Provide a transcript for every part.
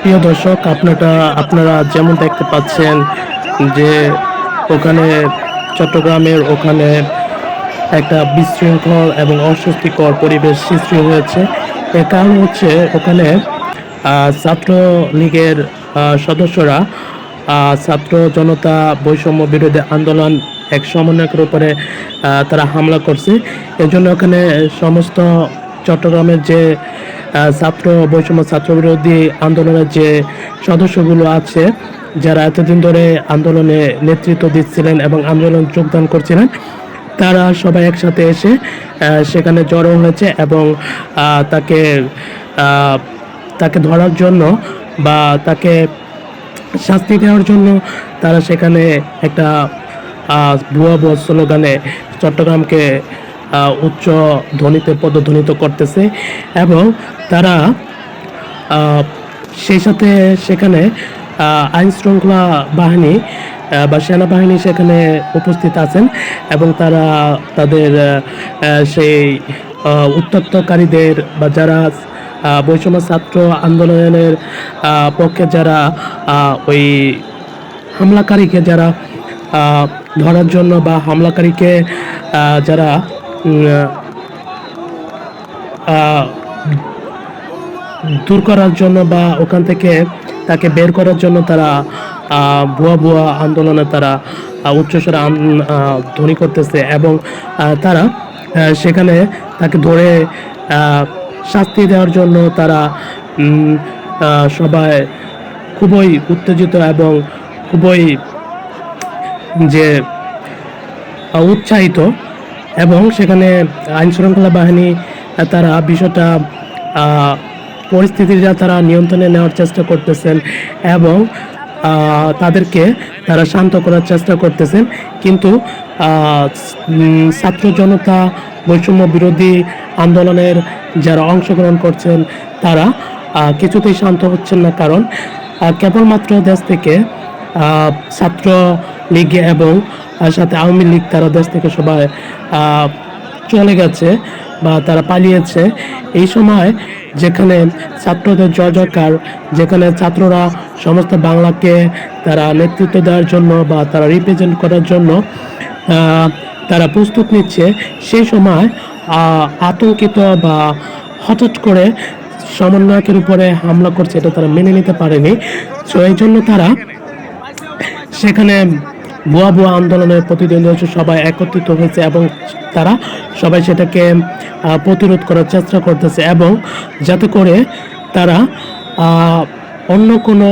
প্রিয় দর্শক, আপনারা যেমন দেখতে পাচ্ছেন যে ওখানে চট্টগ্রামের ওখানে একটা বিশৃঙ্খল এবং অস্বস্তিকর পরিবেশ সৃষ্টি হয়েছে। এর কারণ হচ্ছে ওখানে ছাত্র লীগের সদস্যরা ছাত্র জনতা বৈষম্য বিরোধী আন্দোলন এক সমন্বয়কের উপরে তারা হামলা করছে। এজন্য ওখানে সমস্ত চট্টগ্রামের যে ছাত্র বৈষম্য ছাত্র বিরোধী আন্দোলনের যে সদস্যগুলো আছে, যারা এতদিন ধরে আন্দোলনে নেতৃত্ব দিচ্ছিলেন এবং আন্দোলন যোগদান করছিলেন, তারা সবাই একসাথে এসে সেখানে জড়ো হয়েছে এবং তাকে তাকে ধরার জন্য বা তাকে শাস্তি দেওয়ার জন্য তারা সেখানে একটা ভুয়া ভুয়া স্লোগানে চট্টগ্রামকে উচ্চ ধ্বনিতে পদধ্বনিত করতেছে এবং তারা সেই সাথে সেখানে আইন শৃঙ্খলা বাহিনী বা সেনাবাহিনী সেখানে উপস্থিত আছেন এবং তারা তাদের সেই উত্ত্যক্তকারীদের বা যারা বৈষম্য ছাত্র আন্দোলনের পক্ষে যারা ওই হামলাকারীকে যারা ধরার জন্য বা হামলাকারীকে যারা দূর করার জন্য বা ওখান থেকে তাকে বের করার জন্য তারা ভুয়া ভুয়া আন্দোলনে তারা উচ্চস্বরে ধ্বনি করতেছে এবং তারা সেখানে তাকে ধরে শাস্তি দেওয়ার জন্য তারা সবাই খুবই উত্তেজিত এবং খুবই যে উৎসাহিত এবং সেখানে আইন শৃঙ্খলা বাহিনী তারা বিষয়টা পরিস্থিতিটা তারা নিয়ন্ত্রণে নেওয়ার চেষ্টা করতেছেন এবং তাদেরকে তারা শান্ত করার চেষ্টা করতেছেন, কিন্তু ছাত্র জনতা বৈষম্য বিরোধী আন্দোলনের যারা অংশগ্রহণ করছেন তারা কিছুতেই শান্ত হচ্ছেন না। কারণ কেবলমাত্র দেশ থেকে ছাত্র লীগ এবং সাথে আওয়ামী লীগ তারা দেশ থেকে সবাই চলে গেছে বা তারা পালিয়েছে। এই সময় যেখানে ছাত্রদের জয় জয়কার, যেখানে ছাত্ররা সমস্ত বাংলাকে তারা নেতৃত্ব দেওয়ার জন্য বা তারা রিপ্রেজেন্ট করার জন্য তারা প্রস্তুত নিচ্ছে, সেই সময় আতঙ্কিত বা হঠাৎ করে সমন্বয়কের উপরে হামলা করছে, এটা তারা মেনে নিতে পারেনি। তো এই জন্য তারা সেখানে ভুয়া ভুয়া আন্দোলনের প্রতিদ্বন্দ্বী হচ্ছে সবাই একত্রিত হয়েছে এবং তারা সবাই সেটাকে প্রতিরোধ করার চেষ্টা করতেছে এবং যাতে করে তারা অন্য কোনো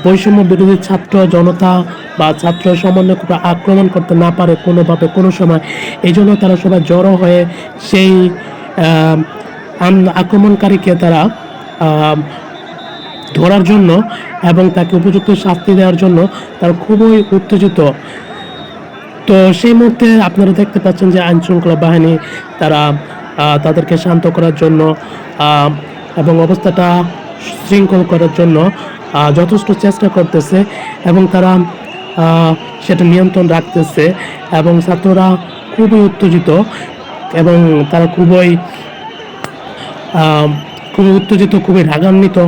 বৈষম্য বিরোধী ছাত্র জনতা বা ছাত্র সমন্বয়কে আক্রমণ করতে না পারে কোনোভাবে কোনো সময়। এই জন্য তারা সবাই জড়ো হয়ে সেই আক্রমণকারীকে তারা ধরার জন্য এবং তাকে উপযুক্ত শাস্তি দেওয়ার জন্য তারা খুবই উত্তেজিত। তো সেই মুহূর্তে আপনারা দেখতে পাচ্ছেন যে আইন শৃঙ্খলা বাহিনী তারা তাদেরকে শান্ত করার জন্য এবং অবস্থাটা শৃঙ্খল করার জন্য যথেষ্ট চেষ্টা করতেছে এবং তারা সেটা নিয়ন্ত্রণ রাখতেছে এবং ছাত্ররা খুবই উত্তেজিত এবং তারা খুবই উত্তেজিত, খুবই রাগান্বিত।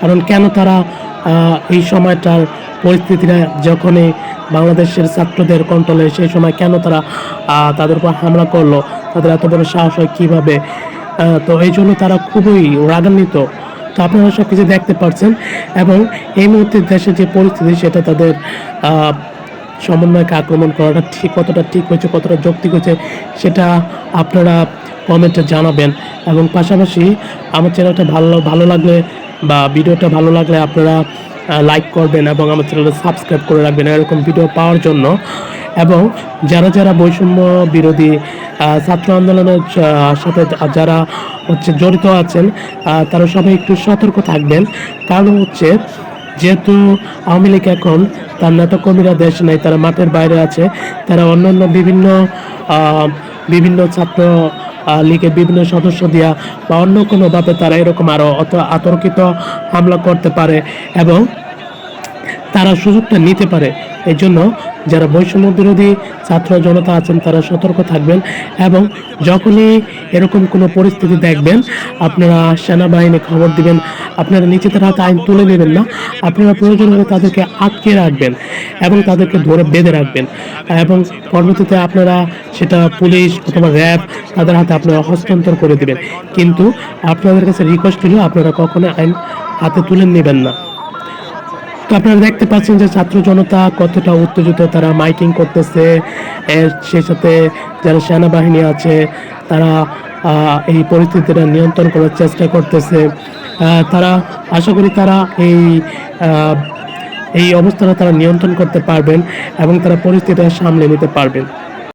কারণ কেন তারা এই সময়টার পরিস্থিতিটা যখনই বাংলাদেশের ছাত্রদের কন্ট্রোলে, সেই সময় কেন তারা তাদের উপর হামলা করলো, তাদের এত বড় সাহস হয় কীভাবে? তো এই জন্য তারা খুবই রাগান্বিত। তো আপনারা সব কিছু দেখতে পাচ্ছেন এবং এই মুহূর্তে দেশের যে পরিস্থিতি সেটা তাদের সমন্বয়কে আক্রমণ করাটা কতটা ঠিক হয়েছে, কতটা যৌক্তিক হয়েছে, সেটা আপনারা কমেন্টে জানাবেন। এবং পাশাপাশি আমার চ্যানেলটা ভালো লাগলে বা ভিডিওটা ভালো লাগলে আপনারা লাইক করবেন এবং আমার চ্যানেলটা সাবস্ক্রাইব করে রাখবেন এরকম ভিডিও পাওয়ার জন্য। এবং যারা বৈষম্য বিরোধী ছাত্র আন্দোলনের সাথে যারা জড়িত আছেন তারা সবাই একটু সতর্ক থাকবেন। কারণ হচ্ছে যেহেতু আওয়ামী লীগ এখন তার নেতাকর্মীরা দেশ নেই, তারা মাঠের বাইরে আছে, তারা অন্যান্য বিভিন্ন ছাত্র লীগের বিভিন্ন সদস্য দিয়া বা অন্য কোনোভাবে তারা এরকম আরও অতর্কিত হামলা করতে পারে এবং তারা সুযোগটা নিতে পারে। এই জন্য যারা বৈষম্য বিরোধী ছাত্র জনতা আছেন তারা সতর্ক থাকবেন, এবং যখনই এরকম কোনো পরিস্থিতি দেখবেন আপনারা সেনাবাহিনী খবর দিবেন। আপনারা নিজেদের হাতে আইন তুলে নেবেন না, আপনারা প্রয়োজন হলে তাদেরকে আটকে রাখবেন এবং তাদেরকে ধরে বেঁধে রাখবেন, এবং পরবর্তীতে আপনারা সেটা পুলিশ অথবা র্যাব তাদের হাতে আপনারা হস্তান্তর করে দিবেন। কিন্তু আপনাদের কাছে রিকোয়েস্ট হলো আপনারা কখনো আইন হাতে তুলে নেবেন না। তো আপনারা দেখতে পাচ্ছেন যে ছাত্র জনতা কতটা উত্তেজিত, তারা মাইকিং করতেছে, সেই সাথে যারা সেনাবাহিনী আছে তারা এই পরিস্থিতিটা নিয়ন্ত্রণ করার চেষ্টা করতেছে। তারা আশা করি তারা এই অবস্থাটা তারা নিয়ন্ত্রণ করতে পারবেন এবং তারা পরিস্থিতিটা সামলে নিতে পারবেন।